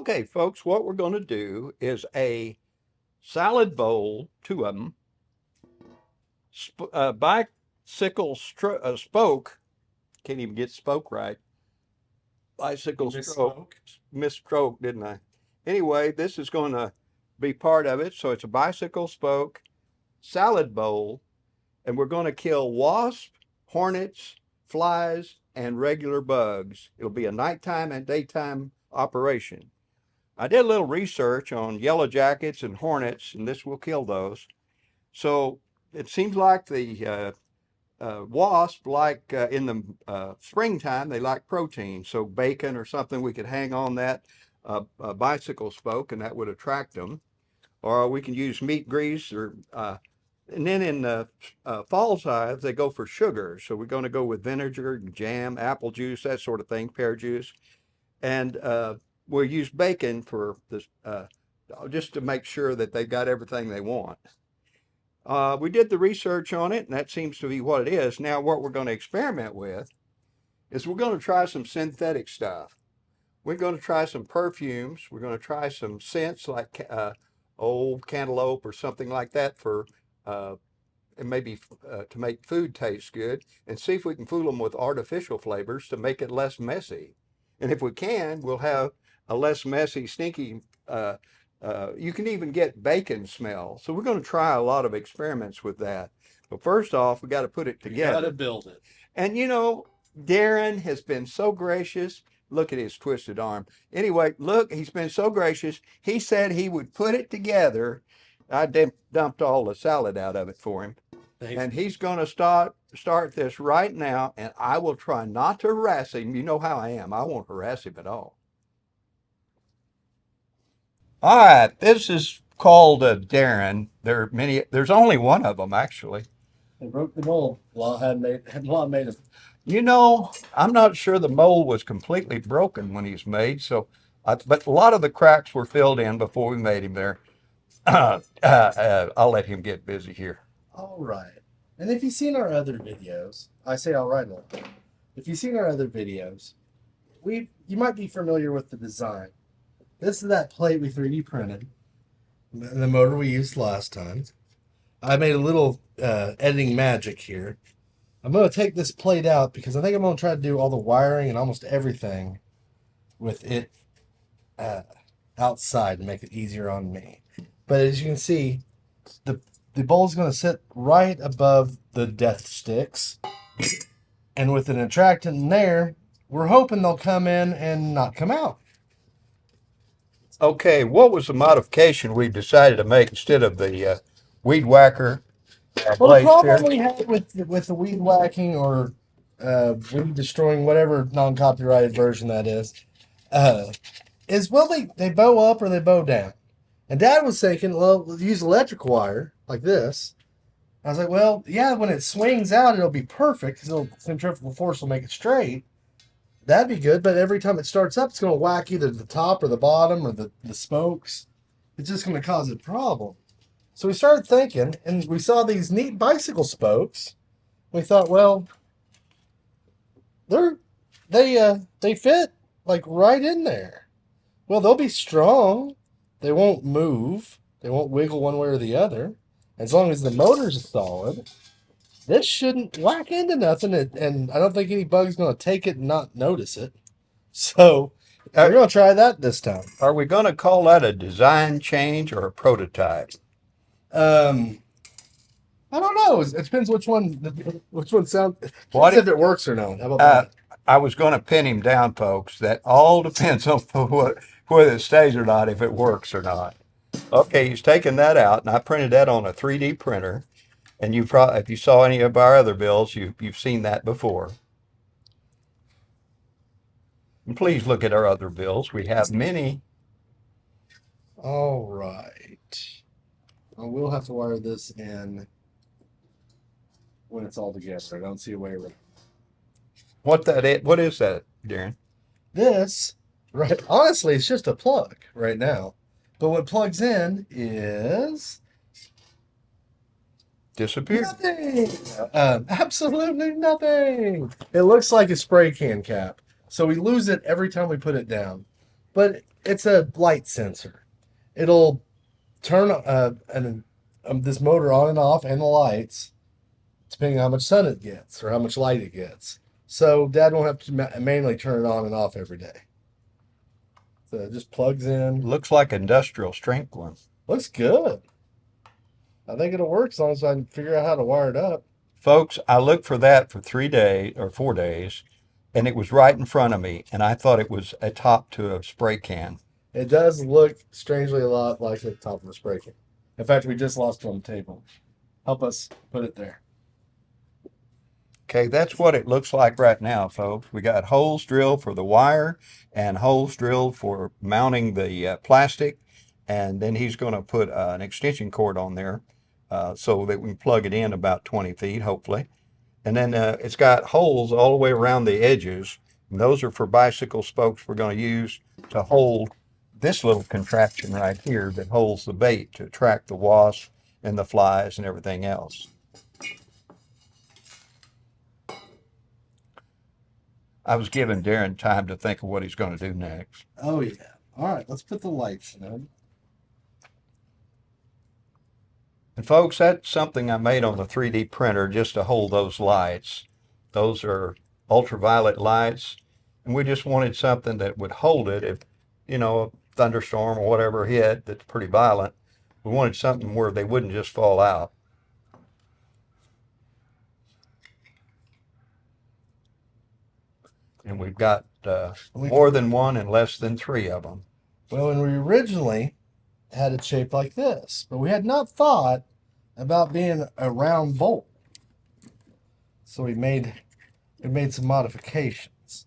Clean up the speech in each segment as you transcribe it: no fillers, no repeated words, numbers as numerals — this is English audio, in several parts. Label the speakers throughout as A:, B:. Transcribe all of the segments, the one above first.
A: Okay, folks, what we're going to do is a salad bowl, two of them, bicycle spoke, can't even get spoke right. Bicycle stroke,
B: Misspoke.
A: misstroke, didn't I? Anyway, this is going to be part of it. So it's a bicycle spoke salad bowl, and we're going to kill wasp, hornets, flies, and regular bugs. It'll be a nighttime and daytime operation. I did a little research on yellow jackets and hornets, and this will kill those. So it seems like the wasp, like in the springtime, they like protein. So bacon or something, we could hang on that bicycle spoke, and that would attract them. Or we can use meat grease, or and then in fall hives, they go for sugar. So we're going to go with vinegar, jam, apple juice, that sort of thing, pear juice, and we'll use bacon for this, just to make sure that they've got everything they want. We did the research on it, and that seems to be what it is. Now, what we're going to experiment with is we're going to try some synthetic stuff. We're going to try some perfumes. We're going to try some scents like old cantaloupe or something like that for and maybe to make food taste good, and see if we can fool them with artificial flavors to make it less messy. And if we can, we'll have a less messy, stinky. You can even get bacon smell. So we're going to try a lot of experiments with that. But first off, we got to put it
B: You got
A: together.
B: to build it.
A: And Darren has been so gracious. Look at his twisted arm. Anyway, look, he's been so gracious. He said he would put it together. I dumped all the salad out of it for him.
B: Thanks.
A: And he's going to start this right now, and I will try not to harass him. You know how I am. I won't harass him at all. All right, this is called Darren. There's only one of them actually.
B: They broke the mold. Law had made it.
A: I'm not sure the mold was completely broken when he's made, but a lot of the cracks were filled in before we made him there. I'll let him get busy here.
B: All right. And if you've seen our other videos, I say all right now. If you've seen our other videos, you might be familiar with the design. This is that plate we 3D printed. The motor we used last time. I made a little editing magic here. I'm going to take this plate out because I think I'm going to try to do all the wiring and almost everything with it outside to make it easier on me. But as you can see, the bowl is going to sit right above the death sticks. And with an attractant in there, we're hoping they'll come in and not come out.
A: Okay, what was the modification we decided to make instead of the weed whacker
B: Well, the
A: blade
B: problem
A: spear?
B: we had with the weed whacking or weed destroying, whatever non-copyrighted version that is well, they bow up or they bow down. And Dad was thinking, well, we'll use electric wire like this. I was like, well, yeah, when it swings out, it'll be perfect because centrifugal force will make it straight. That'd be good, but every time it starts up, it's going to whack either the top or the bottom or the spokes. It's just going to cause a problem. So we started thinking, and we saw these neat bicycle spokes. We thought, well, they fit like right in there. Well, they'll be strong. They won't move. They won't wiggle one way or the other. As long as the motor's solid, this shouldn't whack into nothing, and I don't think any bug's going to take it and not notice it. So we're going to try that this time.
A: Are we going to call that a design change or a prototype?
B: I don't know. It depends which one sounds.
A: What
B: If it works or not. How about that?
A: I was going to pin him down, folks. That all depends on whether it stays or not, if it works or not. Okay, he's taken that out, and I printed that on a 3D printer. And if you saw any of our other builds, you've seen that before. And please look at our other builds. We have many.
B: All right. I will have to wire this in when it's all together. I don't see a way around.
A: What is that, Darren?
B: This, right? Honestly, it's just a plug right now. But what plugs in is
A: Disappeared.
B: nothing. Absolutely nothing. It looks like a spray can cap. So we lose it every time we put it down. But It's a light sensor. It'll turn this motor on and off and the lights depending on how much sun it gets or how much light it gets. So Dad won't have to manually turn it on and off every day. So it just plugs in.
A: Looks like industrial strength one.
B: Looks good. I think it'll work as long as I can figure out how to wire it up.
A: Folks, I looked for that for 3 days or 4 days, and it was right in front of me, and I thought it was a top to a spray can.
B: It does look strangely a lot like the top of a spray can. In fact, we just lost it on the table. Help us put it there.
A: Okay, that's what it looks like right now, folks. We got holes drilled for the wire and holes drilled for mounting the plastic, and then he's going to put an extension cord on there so that we can plug it in about 20 feet, hopefully. And then it's got holes all the way around the edges. And those are for bicycle spokes we're going to use to hold this little contraption right here that holds the bait to attract the wasps and the flies and everything else. I was giving Darren time to think of what he's going to do next.
B: Oh, yeah. All right, let's put the lights in.
A: And folks, that's something I made on the 3D printer just to hold those lights. Those are ultraviolet lights, and we just wanted something that would hold it if, a thunderstorm or whatever hit that's pretty violent. We wanted something where they wouldn't just fall out. And we've got more than one and less than 3 of them.
B: Well, when we originally had it shaped like this, but we had not thought about being a round bowl. So we made some modifications.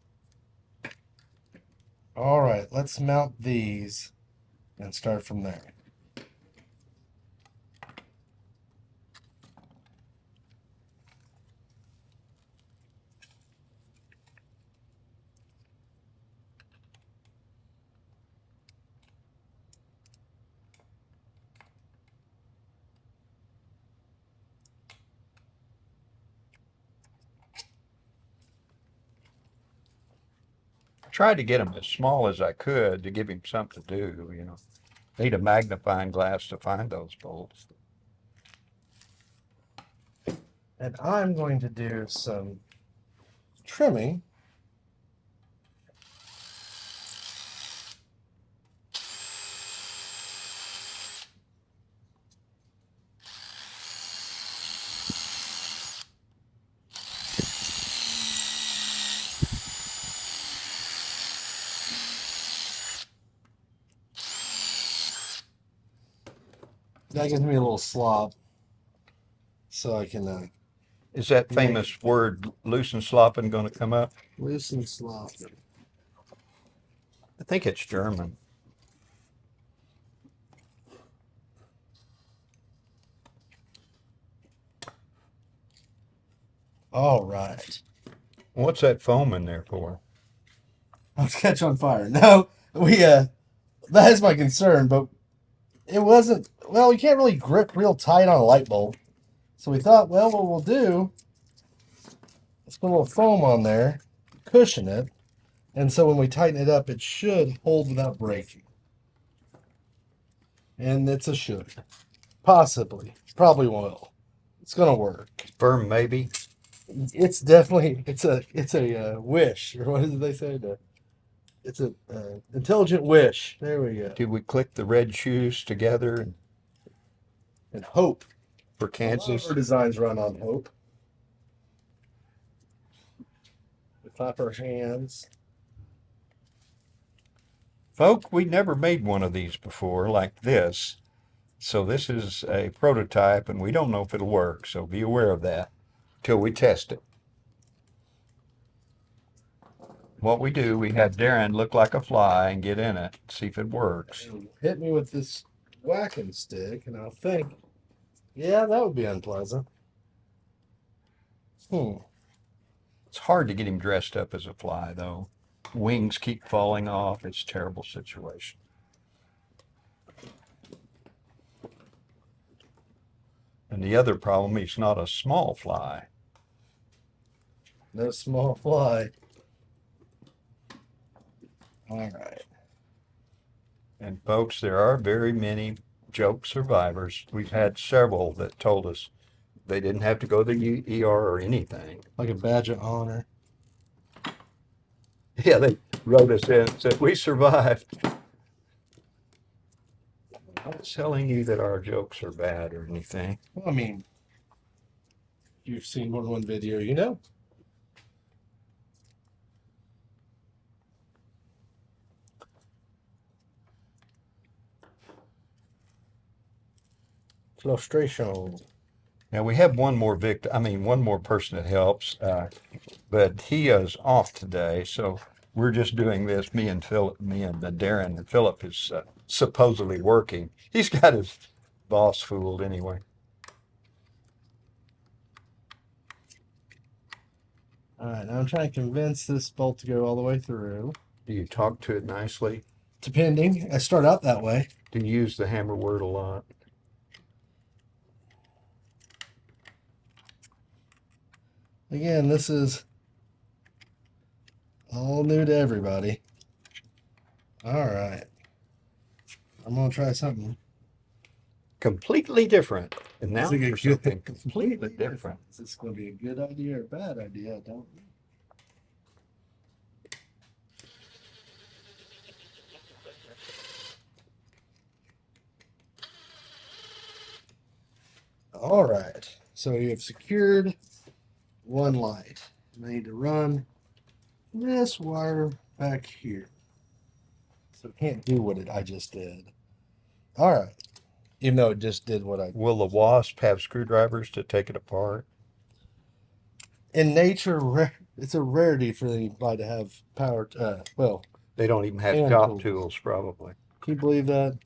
B: All right, let's mount these and start from there.
A: Tried to get him as small as I could to give him something to do, Need a magnifying glass to find those bolts.
B: And I'm going to do some trimming. That gives me a little slop, so I can
A: Is that famous word loose and slopping going to come up?
B: loose and slop.
A: I think it's German.
B: All right.
A: What's that foam in there for?
B: Let's catch on fire. No, that is my concern, but it wasn't. Well, you can't really grip real tight on a light bulb. So we thought, well, what we'll do is put a little foam on there, cushion it, and so when we tighten it up, it should hold without breaking. And it's a should. Possibly. Probably will. It's gonna work.
A: Firm maybe?
B: It's definitely it's a wish, or what did they say? It's a intelligent wish. There we go.
A: Did we click the red shoes together
B: And hope.
A: for Kansas?
B: Our designs run on hope. We clap our hands.
A: Folks, we never made one of these before like this. So this is a prototype and we don't know if it'll work. So be aware of that till we test it. What we do, we have Darren look like a fly and get in it, see if it works.
B: And hit me with this whacking stick, and I'll think, yeah, that would be unpleasant.
A: It's hard to get him dressed up as a fly, though. Wings keep falling off. It's a terrible situation. And the other problem, he's not a small fly.
B: No small fly. All right.
A: And folks, there are very many joke survivors. We've had several that told us they didn't have to go to the ER or anything.
B: Like a badge of honor.
A: Yeah, they wrote us in and said, we survived. I'm not telling you that our jokes are bad or anything.
B: Well, I mean, you've seen more than one video, you know. Frustration.
A: Now we have one more one more person that helps, but he is off today, so we're just doing this. Me and Darren and Philip is supposedly working. He's got his boss fooled anyway.
B: All right, now I'm trying to convince this bolt to go all the way through.
A: Do you talk to it nicely?
B: Depending, I start out that way.
A: Do you use the hammer word a lot?
B: Again, this is all new to everybody. All right. I'm going to try something
A: Completely different. And now
B: Is it
A: for
B: good?
A: something completely different.
B: Is this going to be a good idea or a bad idea? I don't know. All right. So you have secured one light. I need to run this wire back here. So it can't do what I just did. All right. Even though it just did what I...
A: Will the WASP have screwdrivers to take it apart?
B: In nature, it's a rarity for anybody to have power... well,
A: They don't even have
B: hand
A: shop tools, probably.
B: can you believe that?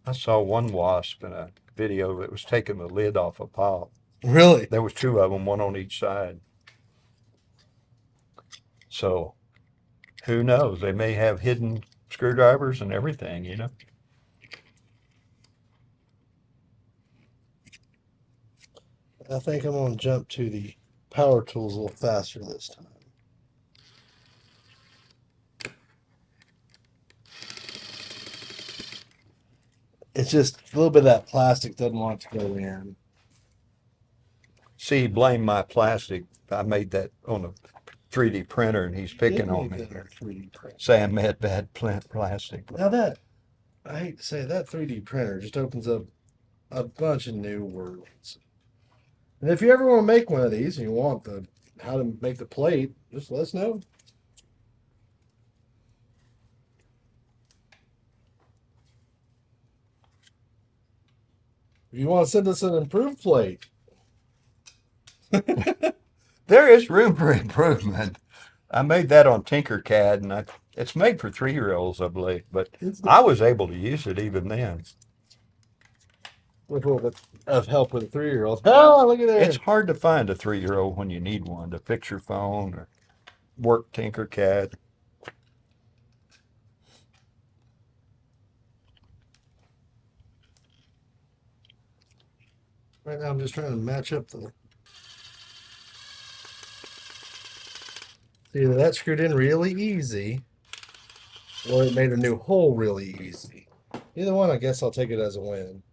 A: I saw one wasp in a video that was taking the lid off a pop.
B: Really?
A: There was two of them, one on each side. So who knows? They may have hidden screwdrivers and everything, you know?
B: I think I'm going to jump to the power tools a little faster this time. It's just a little bit of that plastic doesn't want to go in.
A: See, blame my plastic. I made that on a 3D printer and he's picking on me.
B: 3D print.
A: Say I made bad plastic.
B: Now that, I hate to say it, that 3D printer just opens up a bunch of new worlds. And if you ever want to make one of these and you want how to make the plate, just let us know. If you want to send us an improved plate,
A: There is room for improvement. I made that on Tinkercad and it's made for 3-year-olds, I believe, but I was able to use it even then.
B: with a little bit of help with a 3-year-old. Oh, look at there.
A: It's hard to find a 3-year-old when you need one to fix your phone or work Tinkercad.
B: Right now I'm just trying to match up the... Either that screwed in really easy, or it made a new hole really easy. Either one, I guess I'll take it as a win.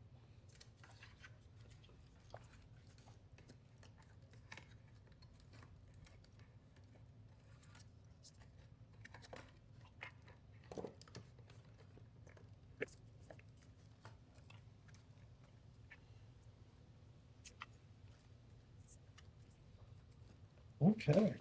B: Okay.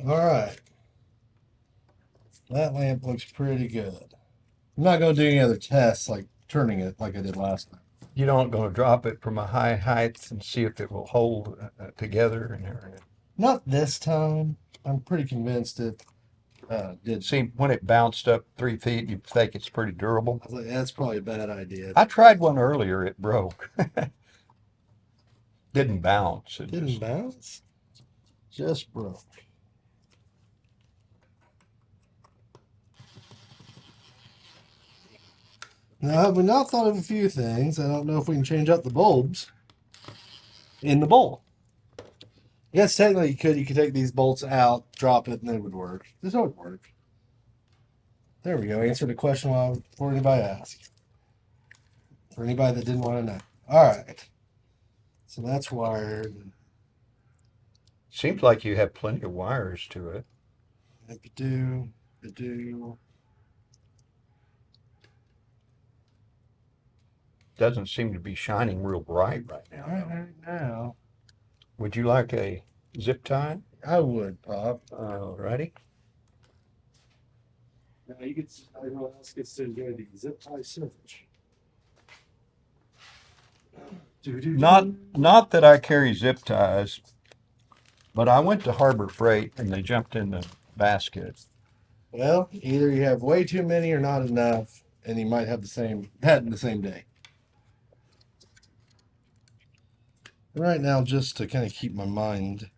B: All right. That lamp looks pretty good. I'm not going to do any other tests like turning it like I did last time.
A: You don't going to drop it from a high height and see if it will hold together and everything.
B: Not this time. I'm pretty convinced it did.
A: See, when it bounced up 3 feet, you think it's pretty durable.
B: I was like, that's probably a bad idea.
A: I tried one earlier, it broke. Didn't bounce. It
B: Didn't
A: just,
B: bounce. Just broke. Now, we now thought of a few things. I don't know if we can change out the bulbs in the bowl. Yes, technically you could. You could take these bolts out, drop it, and it would work. This would work. There we go. Answer the question before anybody asked. For anybody that didn't want to know. All right. So that's wired.
A: seems like you have plenty of wires to it.
B: Do.
A: Doesn't seem to be shining real bright right now.
B: Right now.
A: Would you like a zip tie?
B: I would, Pop.
A: Alrighty.
B: Now you get everyone else gets to enjoy the zip tie search.
A: Not that I carry zip ties, but I went to Harbor Freight and they jumped in the basket.
B: Well, either you have way too many or not enough, and you might have that in the same day. Right now, just to kind of keep my mind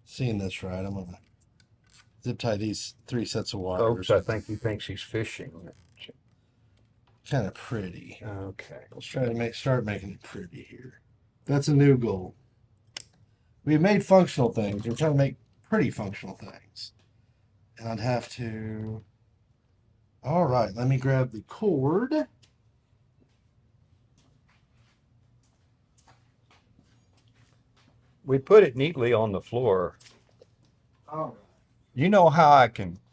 B: seeing this right, I'm gonna zip tie these 3 sets of wires.
A: Folks, I think he thinks he's fishing.
B: Kind of pretty.
A: Okay.
B: Let's try to start making it pretty here. That's a new goal. We've made functional things. We're trying to make pretty functional things. And I'd have to. All right, let me grab the cord.
A: We put it neatly on the floor.
B: All right.
A: You know how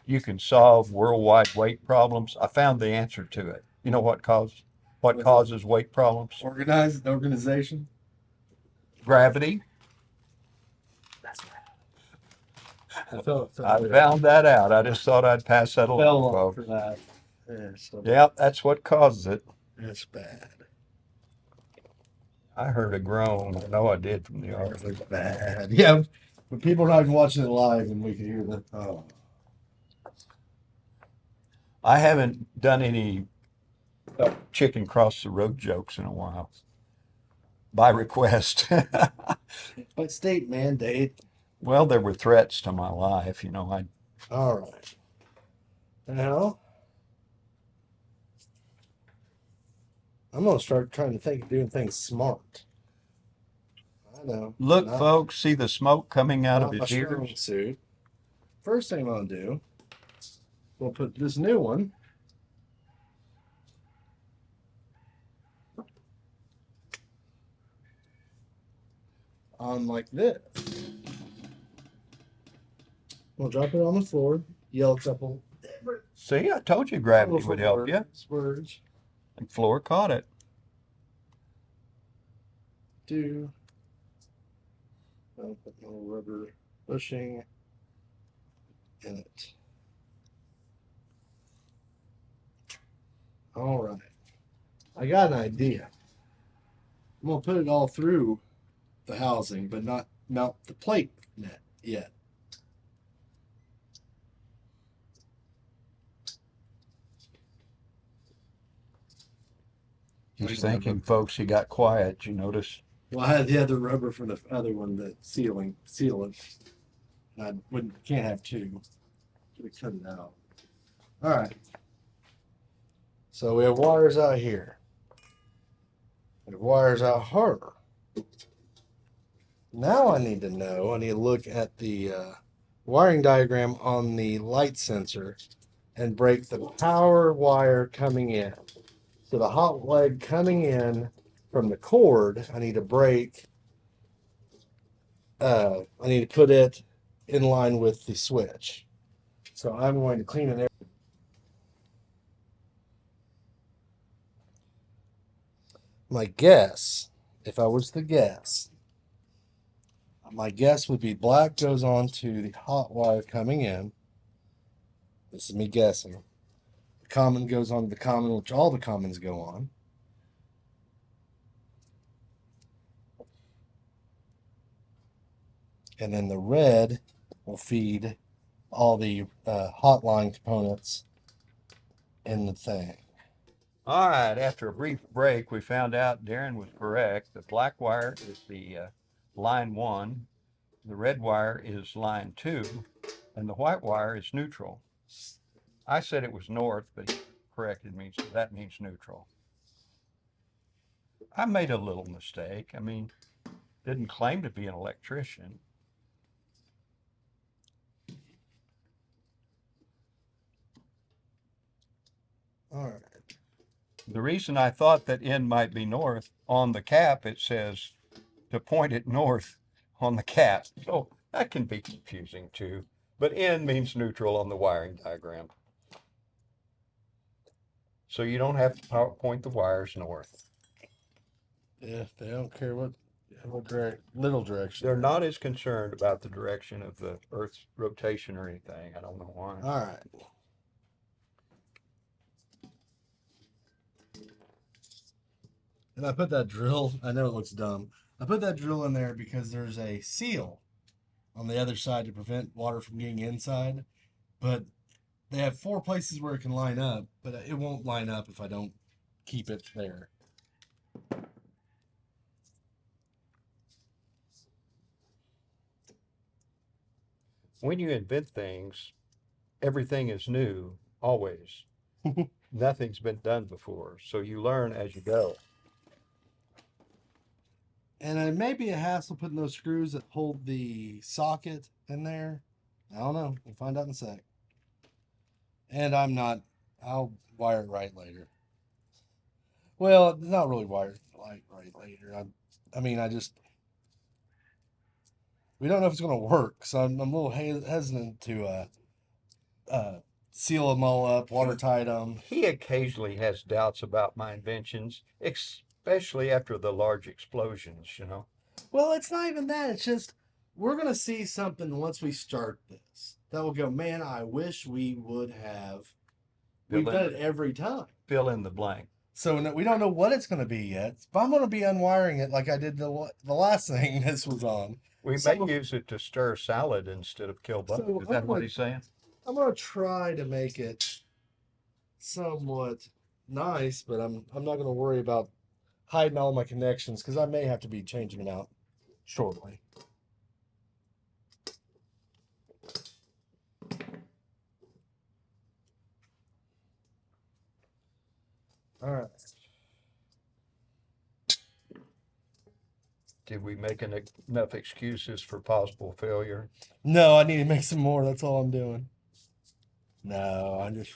A: you can solve worldwide weight problems? I found the answer to it. You know what causes weight problems?
B: Organization.
A: Gravity.
B: I
A: found that out. I just thought I'd pass that along, folks.
B: For that. Yeah, so
A: Yep, that's what causes it.
B: that's bad.
A: I heard a groan. I know I did from the yard.
B: That's bad. Yeah, but people are not even watching it live, and we can hear that. Oh.
A: I haven't done any chicken cross the road jokes in a while. By request.
B: But state mandate.
A: Well, there were threats to my life, you know.
B: All right. Now, I'm going to start trying to think of doing things smart. I know.
A: Look, folks, see the smoke coming out of his ears?
B: Suit. First thing I'm going to do, we'll put this new one on like this. We'll drop it on the floor, yell a couple.
A: See, I told you gravity would help you.
B: Words.
A: And floor caught it.
B: I'll put no rubber bushing in it. All right. I got an idea. I'm going to put it all through the housing, but not mount the plate net yet.
A: He's thinking, folks, he got quiet. You notice?
B: Well, I had the other rubber for the other one, the seal it. And can't have two. We cut it out. All right. So we have wires out here. We have wires out harder. Now I need to look at the wiring diagram on the light sensor and break the power wire coming in. So the hot leg coming in from the cord, I need to break. I need to put it in line with the switch. So I'm going to clean it. My guess, if I was to guess, my guess would be black goes on to the hot wire coming in. This is me guessing. The common goes on to the common, which all the commons go on. and then the red will feed all the hotline components in the thing.
A: All right, after a brief break, we found out Darren was correct. The black wire is the line 1, the red wire is line 2, and the white wire is neutral. I said it was north, but he corrected me, so that means neutral. I made a little mistake. I mean, didn't claim to be an electrician.
B: All right.
A: The reason I thought that N might be north, on the cap it says to point it north on the cap. So that can be confusing too. But N means neutral on the wiring diagram. So you don't have to point the wires north.
B: Yeah, they don't care what little direction.
A: They're not as concerned about the direction of the Earth's rotation or anything. I don't know why.
B: All right. And I put that drill, I know it looks dumb. I put that drill in there because there's a seal on the other side to prevent water from getting inside. But they have 4 places where it can line up, but it won't line up if I don't keep it there.
A: When you invent things, everything is new, always. Nothing's been done before. So you learn as you go.
B: And it may be a hassle putting those screws that hold the socket in there. I don't know. We'll find out in a sec. And I'll wire it right later. Well, not really wire it right later. We don't know if it's going to work. So I'm a little hesitant to seal them all up, watertight them.
A: He occasionally has doubts about my inventions, especially after the large explosions, you know.
B: Well, it's not even that. It's just we're going to see something once we start this that will go, man, I wish we would have. We've done it every time.
A: Fill in the blank.
B: So we don't know what it's going to be yet. But I'm going to be unwiring it like I did the last thing this was on.
A: We may use it to stir salad instead of kill bugs.
B: So
A: Is that what he's saying?
B: I'm going to try to make it somewhat nice, but I'm not going to worry about hiding all my connections because I may have to be changing them out shortly. All right.
A: Did we make enough excuses for possible failure?
B: No, I need to make some more. That's all I'm doing. No, I just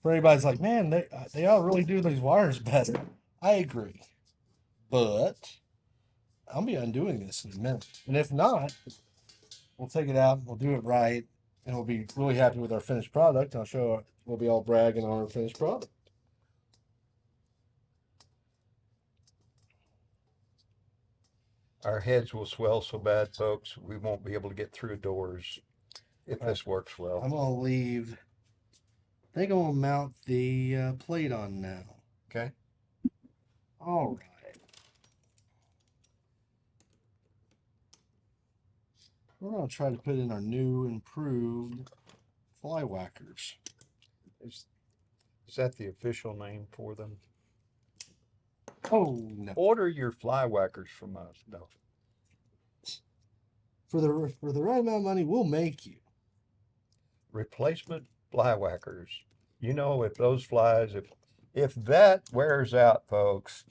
B: for anybody's like, man, they ought to really do these wires better. I agree, but I'll be undoing this in a minute. And if not, we'll take it out. We'll do it right, and we'll be really happy with our finished product. I'll show. We'll be all bragging on our finished product.
A: Our heads will swell so bad, folks, we won't be able to get through doors if this works well.
B: I'm gonna leave. I think I'm gonna mount the plate on now.
A: Okay.
B: All right. We're gonna try to put in our new improved fly whackers.
A: Is that the official name for them?
B: Oh no!
A: Order your fly whackers from us. No.
B: For the right amount of money, we'll make you.
A: Replacement fly whackers. You know, if those flies, if that wears out, folks,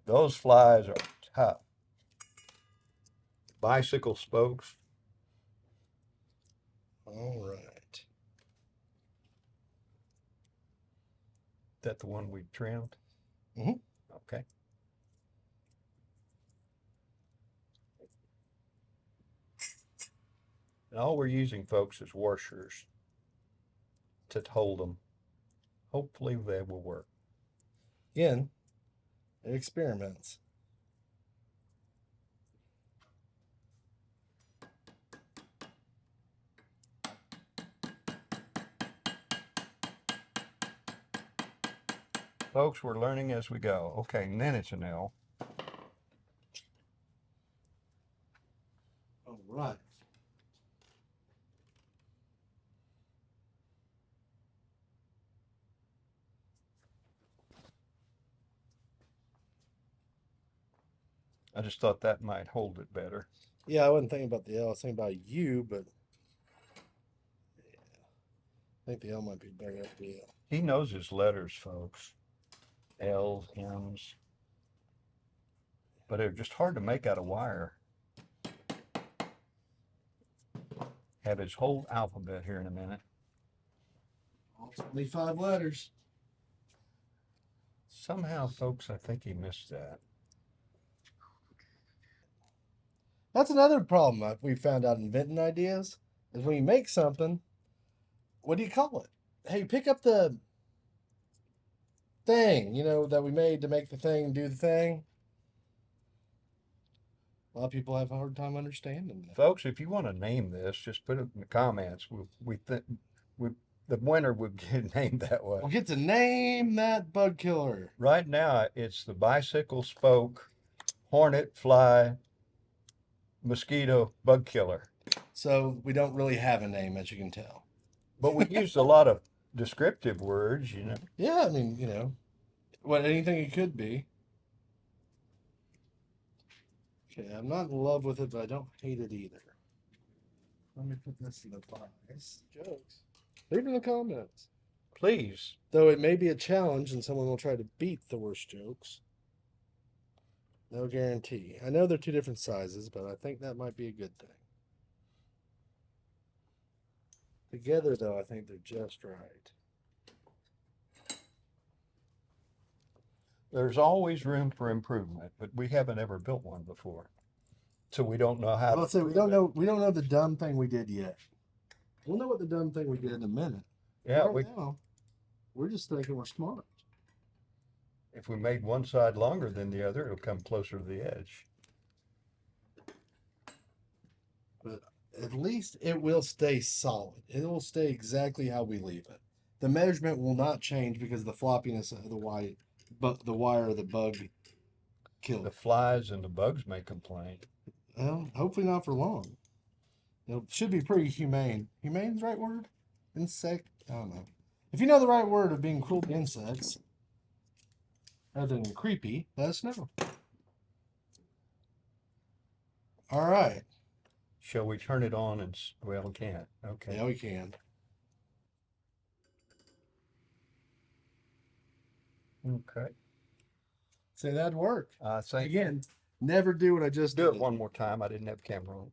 A: those flies are tough. Bicycle spokes.
B: All right.
A: Is that the one we trimmed?
B: Mm-hmm.
A: Okay. And all we're using, folks, is washers to hold them. Hopefully they will work.
B: Again, experiments.
A: Folks, we're learning as we go. Okay, and then it's an L.
B: All right.
A: I just thought that might hold it better.
B: Yeah, I wasn't thinking about the L. I was thinking about U, but yeah, I think the L might be better at the L.
A: He knows his letters, folks. L's, M's. But they're just hard to make out of wire. Have his whole alphabet here in a minute.
B: All 25 letters.
A: Somehow, folks, I think he missed that.
B: That's another problem we found out inventing ideas is when you make something, what do you call it? Hey, pick up the thing, that we made to make the thing do the thing. A lot of people have a hard time understanding that.
A: Folks, if you want to name this, just put it in the comments. The winner would get named that way.
B: We'll get to name that bug killer.
A: Right now, it's the bicycle spoke, hornet, fly, mosquito, bug killer.
B: So we don't really have a name, as you can tell.
A: But we used a lot of descriptive words,
B: Yeah, I mean, anything it could be. Okay, I'm not in love with it, but I don't hate it either. Let me put this in the box. Jokes. Leave it in the comments.
A: Please.
B: Though it may be a challenge and someone will try to beat the worst jokes. No guarantee. I know they're two different sizes, but I think that might be a good thing. Together, though, I think they're just right.
A: There's always room for improvement, but we haven't ever built one before. So we don't know how
B: Well,
A: to.
B: we don't know the dumb thing we did yet. We'll know what the dumb thing we did in a minute.
A: Yeah,
B: Now, we're just thinking we're smart.
A: if we made one side longer than the other, it'll come closer to the edge.
B: But at least it will stay solid. It will stay exactly how we leave it. The measurement will not change because of the floppiness of the wire the bug killed.
A: The flies and the bugs may complain.
B: Well, hopefully not for long. It should be pretty humane. Humane's the right word? Insect? I don't know. If you know the right word of being cruel to insects, other than creepy, let us know. All right.
A: Shall we turn it on and, well, we can't. Okay.
B: Yeah, we can.
A: Okay.
B: Say that'd work.
A: I think
B: Again, never do what I just
A: do
B: did.
A: it one more time. I didn't have the camera on.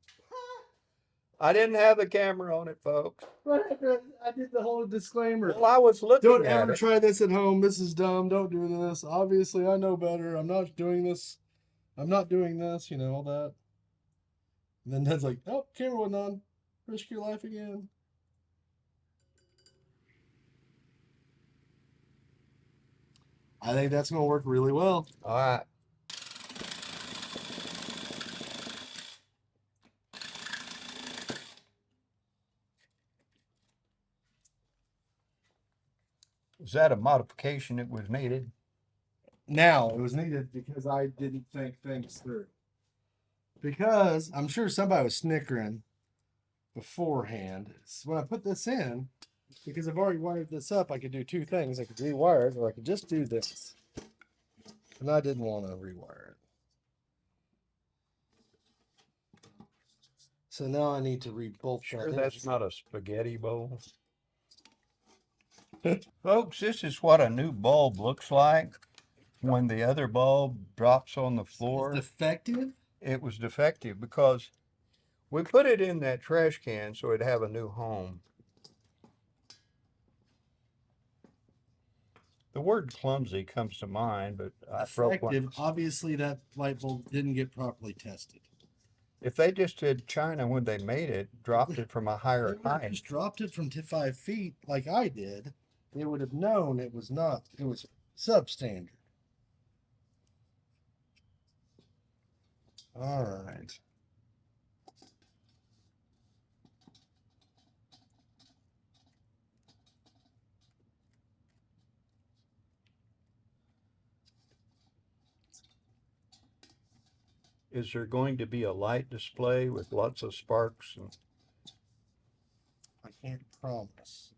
A: I didn't have the camera on it, folks.
B: I did the whole disclaimer.
A: Well, I was looking
B: Don't
A: at
B: ever
A: it.
B: try this at home. This is dumb. Don't do this. Obviously, I know better. I'm not doing this. I'm not doing this. All that. And then Dad's like, oh, camera went on. Risk your life again. I think that's going to work really well.
A: All right. Was that a modification that was needed?
B: Now, it was needed because I didn't think things through. Because I'm sure somebody was snickering beforehand. So when I put this in, because I've already wired this up, I could do two things. I could rewire it, or I could just do this. And I didn't want to rewire it. So now I need to rebolt
A: Sure,
B: that.
A: that's not a spaghetti bowl. Folks, this is what a new bulb looks like when the other bulb drops on the floor.
B: It's defective?
A: It was defective because we put it in that trash can so it'd have a new home. The word clumsy comes to mind, but I broke one.
B: Defective. Obviously, that light bulb didn't get properly tested.
A: If they just did China when they made it, dropped it from a higher
B: They
A: height.
B: just dropped it from 5 feet like I did. They would have known it was not. It was substandard. All right.
A: Is there going to be a light display with lots of sparks? And
B: I can't promise.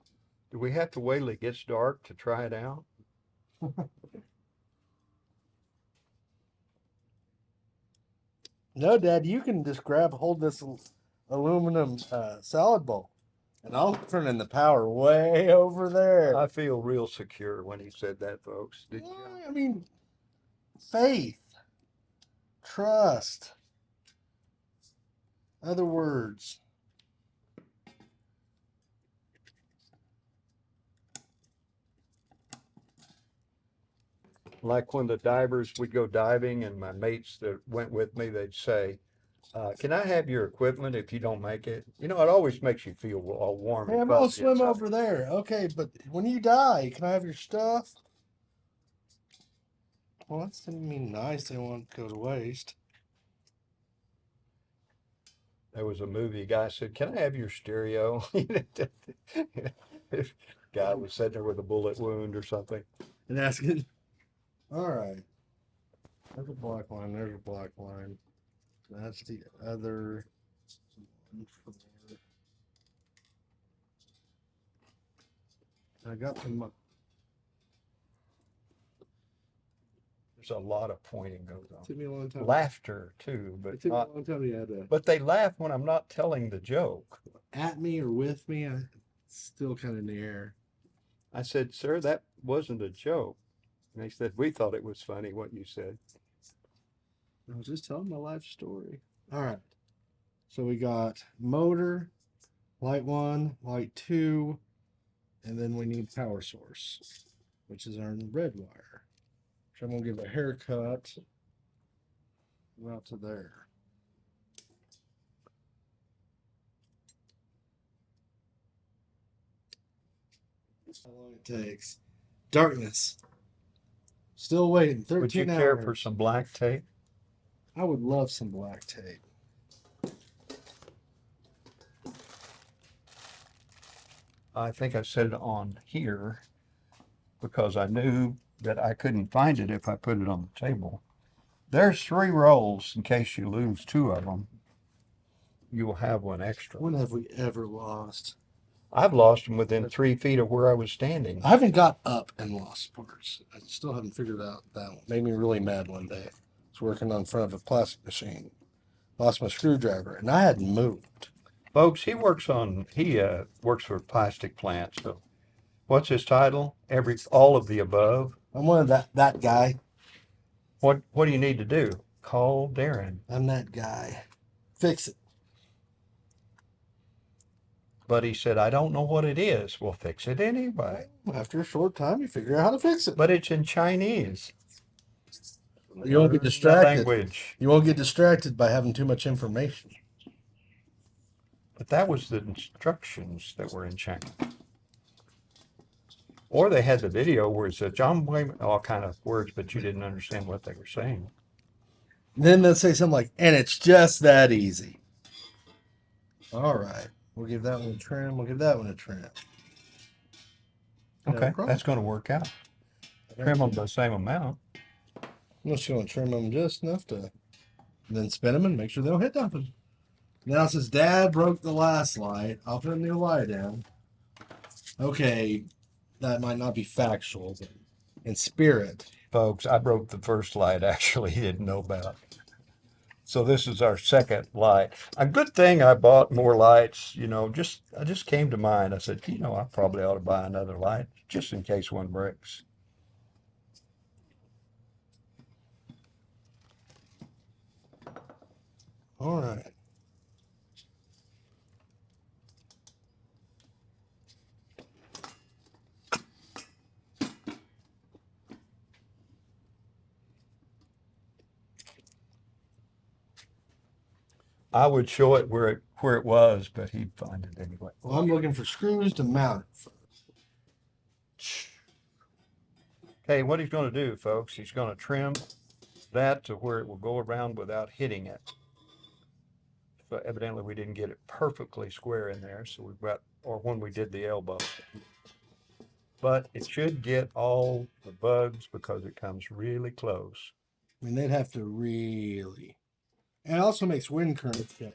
A: do we have to wait till it gets dark to try it out?
B: No, Dad, you can just hold this aluminum salad bowl, and I'll turn in the power way over there.
A: I feel real secure when he said that, folks. Did you?
B: I mean, faith, trust, other words.
A: Like when the divers would go diving, and my mates that went with me, they'd say, "Can I have your equipment if you don't make it?" You know, it always makes you feel all warm
B: Hey,
A: and
B: I'm gonna
A: fuzzy
B: swim
A: inside.
B: over there. Okay, but when you die, can I have your stuff? Well, that's gonna mean nice. They won't go to waste.
A: There was a movie. A guy said, "Can I have your stereo?" This guy was sitting there with a bullet wound or something.
B: And asking. All right. There's a black line. There's a black line. That's the other. I got them.
A: There's a lot of pointing goes on.
B: Took me a long time.
A: Laughter too,
B: It
A: but
B: took me a
A: not.
B: long time to add that.
A: But they laugh when I'm not telling the joke.
B: At me or with me, it's still kind of in the air.
A: I said, "Sir, that wasn't a joke." And they said, "We thought it was funny what you said."
B: I was just telling my life story. All right. So we got motor, light 1, light 2, and then we need power source, which is our red wire. Which I'm gonna give a haircut about to there. How long it takes. Darkness. Still waiting. 13
A: Would you
B: hours.
A: care for some black tape?
B: I would love some black tape.
A: I think I said it on here because I knew that I couldn't find it if I put it on the table. There's 3 rolls in case you lose 2 of them. You will have one extra.
B: When have we ever lost?
A: I've lost them within 3 feet of where I was standing.
B: I haven't got up and lost parts. I still haven't figured out that one. Made me really mad one day. I was working on front of a plastic machine. Lost my screwdriver, and I hadn't moved.
A: Folks, he works for a plastic plant. So what's his title? All of the above.
B: I'm one of that guy.
A: What do you need to do? Call Darren.
B: I'm that guy. Fix it.
A: But he said, "I don't know what it is." Well, fix it anyway.
B: After a short time, you figure out how to fix it.
A: But it's in Chinese.
B: You won't get
A: Learn the
B: distracted.
A: language.
B: You won't get distracted by having too much information.
A: But that was the instructions that were in Chinese. Or they had the video where it said, "John Wayman," all kind of words, but you didn't understand what they were saying.
B: Then they'll say something like, and it's just that easy. All right. We'll give that one a trim. We'll give that one a trim.
A: Okay, that's going to work out. Trim them the same amount.
B: I'm just going to trim them just enough to then spin them and make sure they don't hit nothing. Now, since Dad broke the last light, I'll put a new light in. Okay, that might not be factual, but in spirit.
A: Folks, I broke the first light, actually, he didn't know about. So this is our second light. A good thing I bought more lights, I just came to mind. I said, I probably ought to buy another light just in case one breaks.
B: All right.
A: I would show it where it was, but he'd find it anyway.
B: Well, I'm looking for screws to mount it first.
A: Okay, what he's going to do, folks, he's going to trim that to where it will go around without hitting it. So evidently we didn't get it perfectly square in there, so or when we did the elbow. But it should get all the bugs because it comes really close.
B: I mean, they'd have to really. And it also makes wind currents better.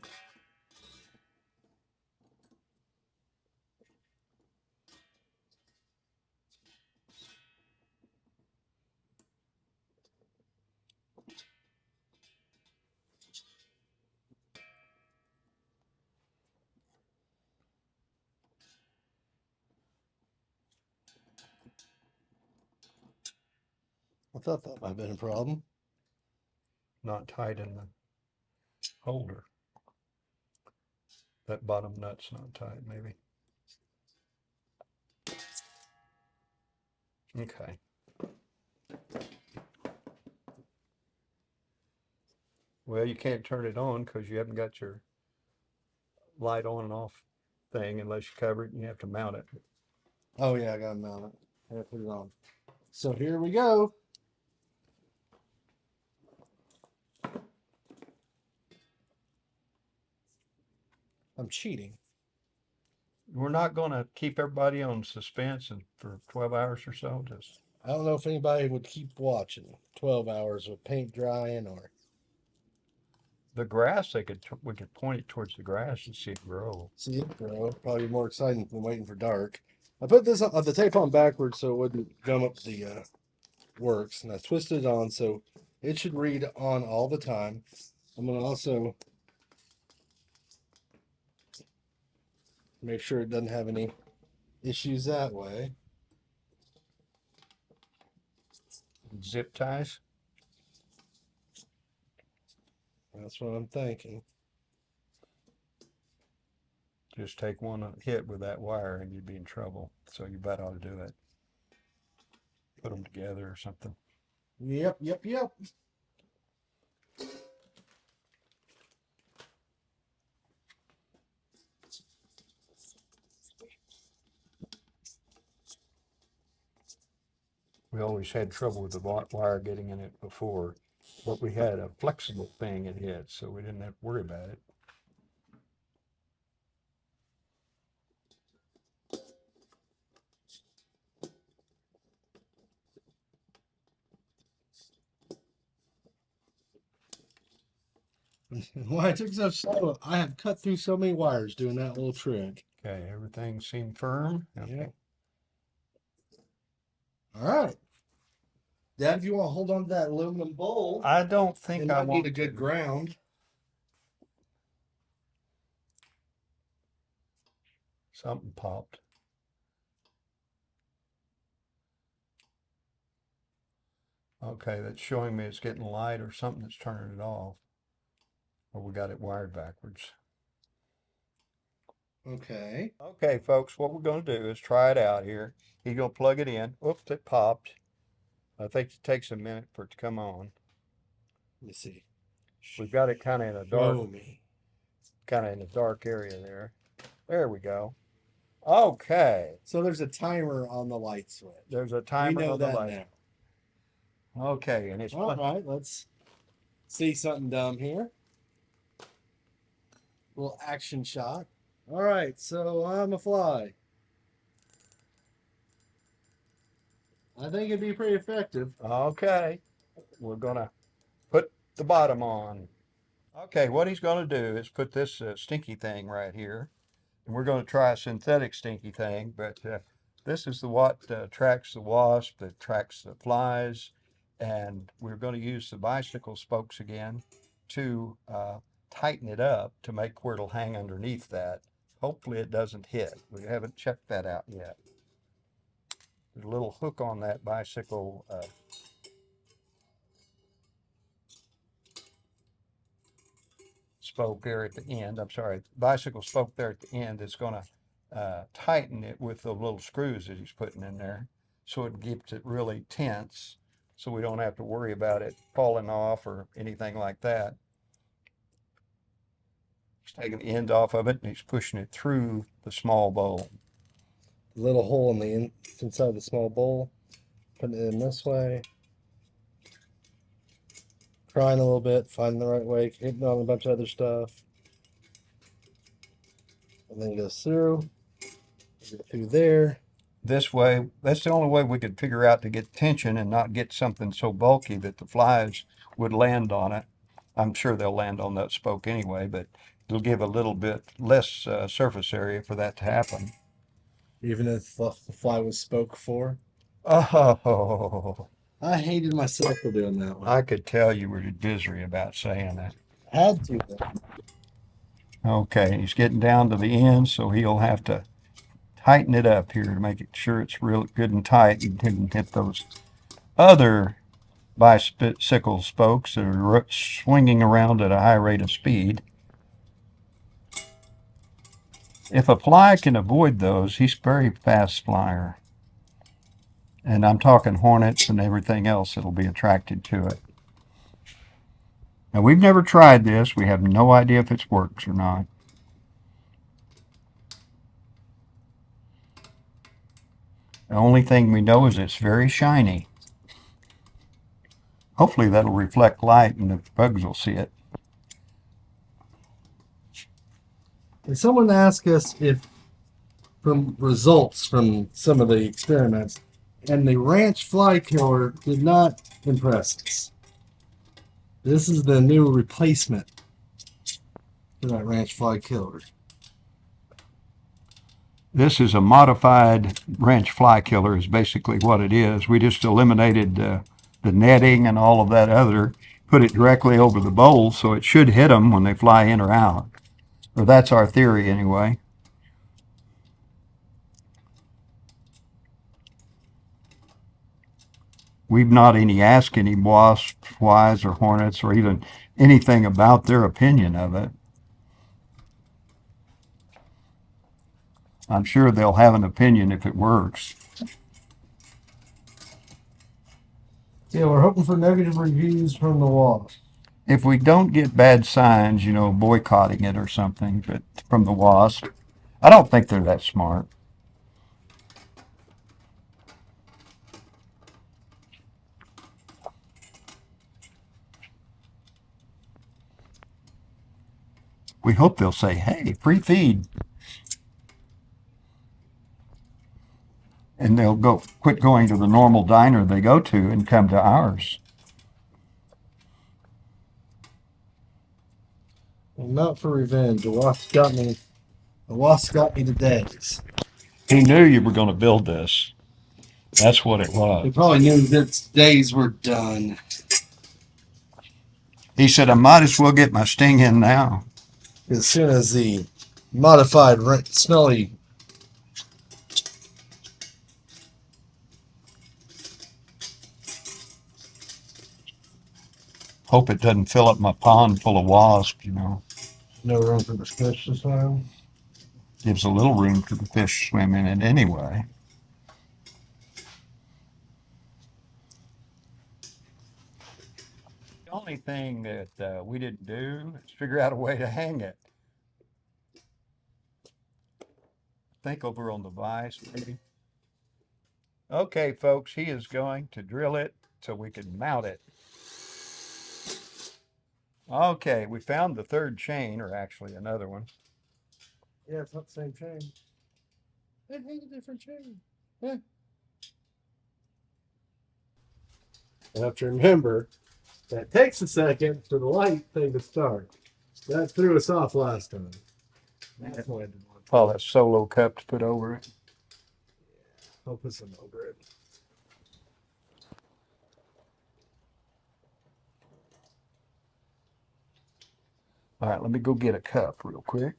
B: thought that might have been a problem.
A: Not tight in the holder. That bottom nut's not tight, maybe. Okay. Well, you can't turn it on because you haven't got your light on and off thing unless you cover it and you have to mount it.
B: Oh yeah, I gotta mount it. I gotta put it on. So here we go. I'm cheating.
A: We're not going to keep everybody on suspense for 12 hours or so. Just
B: I don't know if anybody would keep watching 12 hours with paint drying or.
A: the grass, we could point it towards the grass and see it grow.
B: See it grow. Probably more exciting than waiting for dark. I put this on the tape on backwards so it wouldn't gum up the works, and I twisted it on so it should read on all the time. I'm gonna also make sure it doesn't have any issues that way.
A: Zip ties.
B: That's what I'm thinking.
A: Just take one hit with that wire and you'd be in trouble. So you better ought to do it. Put them together or something.
B: Yep.
A: We always had trouble with the wire getting in it before, but we had a flexible thing it hit, so we didn't have to worry about it.
B: Why it took so slow? I have cut through so many wires doing that little trick.
A: Okay, everything seemed firm. Okay.
B: Yeah. All right. Dad, if you want to hold on to that aluminum bowl,
A: I don't think
B: it
A: I
B: might
A: want
B: need a good ground.
A: Something popped. Okay, that's showing me it's getting light or something that's turning it off. Or we got it wired backwards.
B: Okay.
A: Okay, folks, what we're going to do is try it out here. He's going to plug it in. Oops, it popped. I think it takes a minute for it to come on.
B: Let me see.
A: We've got it kind of in a dark area there. There we go. Okay.
B: So there's a timer on the light switch.
A: There's a timer
B: We know
A: on the
B: that
A: light.
B: now.
A: Okay, and it's
B: All right, let's see something dumb here. Little action shot. All right, so I'm a fly. I think it'd be pretty effective.
A: Okay. We're going to put the bottom on. Okay, what he's going to do is put this stinky thing right here. And we're going to try a synthetic stinky thing, but this is what tracks the wasp, that tracks the flies, and we're going to use the bicycle spokes again to tighten it up to make where it'll hang underneath that. Hopefully it doesn't hit. We haven't checked that out yet. There's a little hook on that bicycle spoke there at the end. I'm sorry, bicycle spoke there at the end is going to tighten it with the little screws that he's putting in there, so it keeps it really tense, so we don't have to worry about it falling off or anything like that. He's taking the end off of it and he's pushing it through the small bowl.
B: Little hole in the inside of the small bowl. Putting it in this way. Trying a little bit, finding the right way, hitting on a bunch of other stuff. And then goes through. Go through there.
A: This way, that's the only way we could figure out to get tension and not get something so bulky that the flies would land on it. I'm sure they'll land on that spoke anyway, but it'll give a little bit less surface area for that to happen.
B: Even if the fly was spoke for.
A: Oh,
B: I hated myself for doing that one.
A: I could tell you were misery about saying that.
B: Had to though.
A: Okay, he's getting down to the end, so he'll have to tighten it up here to make it sure it's real good and tight and didn't hit those other bicycle spokes that are swinging around at a high rate of speed. If a fly can avoid those, he's a very fast flyer. And I'm talking hornets and everything else that'll be attracted to it. Now, we've never tried this. We have no idea if it works or not. The only thing we know is it's very shiny. Hopefully that'll reflect light and the bugs will see it.
B: And someone asked us if, from results from some of the experiments, and the ranch fly killer did not impress us. This is the new replacement for that ranch fly killer.
A: This is a modified ranch fly killer is basically what it is. We just eliminated the netting and all of that other, put it directly over the bowl, so it should hit them when they fly in or out. Or that's our theory anyway. We've not asked any wasps, flies, or hornets, or even anything about their opinion of it. I'm sure they'll have an opinion if it works.
B: Yeah, we're hoping for negative reviews from the wasp.
A: If we don't get bad signs, you know, boycotting it or something, but from the wasp, I don't think they're that smart. We hope they'll say, hey, free feed. And they'll quit going to the normal diner they go to and come to ours.
B: Well, not for revenge. The wasp got me. The wasp got me today.
A: He knew you were going to build this. That's what it
B: He
A: was.
B: probably knew that its days were done.
A: He said, I might as well get my sting in now.
B: As soon as the modified smelly
A: Hope it doesn't fill up my pond full of wasps, you know.
B: no room for the fish this time.
A: Gives a little room for the fish to swim in it anyway. The only thing that we didn't do is figure out a way to hang it. Think over on the vise, maybe. Okay, folks, he is going to drill it so we can mount it. Okay, we found the third chain, or actually another one.
B: Yeah, it's not the same chain. It ain't a different chain.
A: Yeah.
B: You have to remember that takes a second for the light thing to start. That threw us off last time. That's why I didn't want to.
A: Oh, that solo cup to put over it.
B: I'll put some over it.
A: All right, let me go get a cup real quick.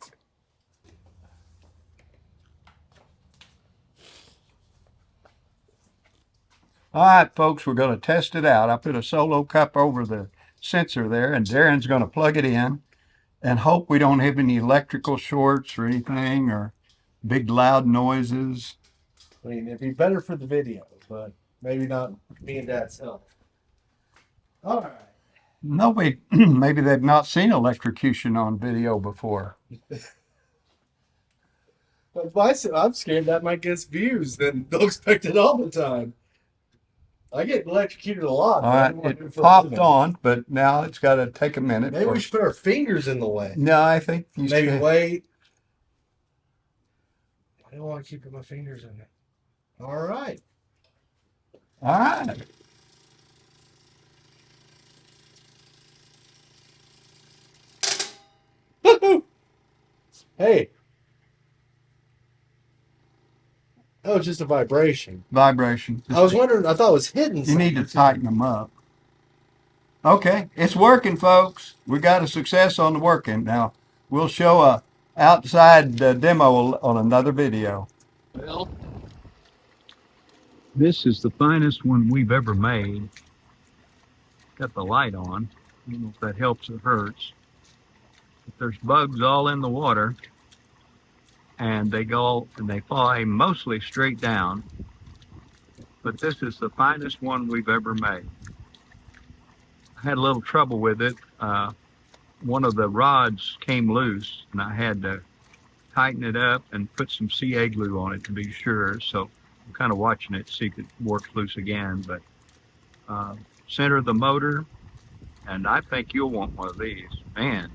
A: All right, folks, we're going to test it out. I put a solo cup over the sensor there, and Darren's going to plug it in and hope we don't have any electrical shorts or anything or big loud noises.
B: I mean, it'd be better for the video, but maybe not me and Dad's help. All right.
A: Nobody, maybe they've not seen electrocution on video before.
B: I'm scared that might get views. Then they'll expect it all the time. I get electrocuted a lot.
A: All right, it popped on, but now it's got to take a minute.
B: Maybe we should put our fingers in the way.
A: No, I think you
B: Maybe
A: should.
B: wait. I don't want to keep my fingers in it. All right.
A: All right.
B: Hey. That was just a vibration.
A: Vibration.
B: I was wondering, I thought it was hidden.
A: You need to tighten them up. Okay, it's working, folks. We got a success on the working. Now, we'll show a outside demo on another video. Well, this is the finest one we've ever made.
C: got the light on. I don't know if that helps or hurts. But there's bugs all in the water, and they fly mostly straight down. But this is the finest one we've ever made. I had a little trouble with it. One of the rods came loose, and I had to tighten it up and put some CA glue on it to be sure. So I'm kind of watching it to see if it works loose again. But center the motor, and I think you'll want one of these. Man,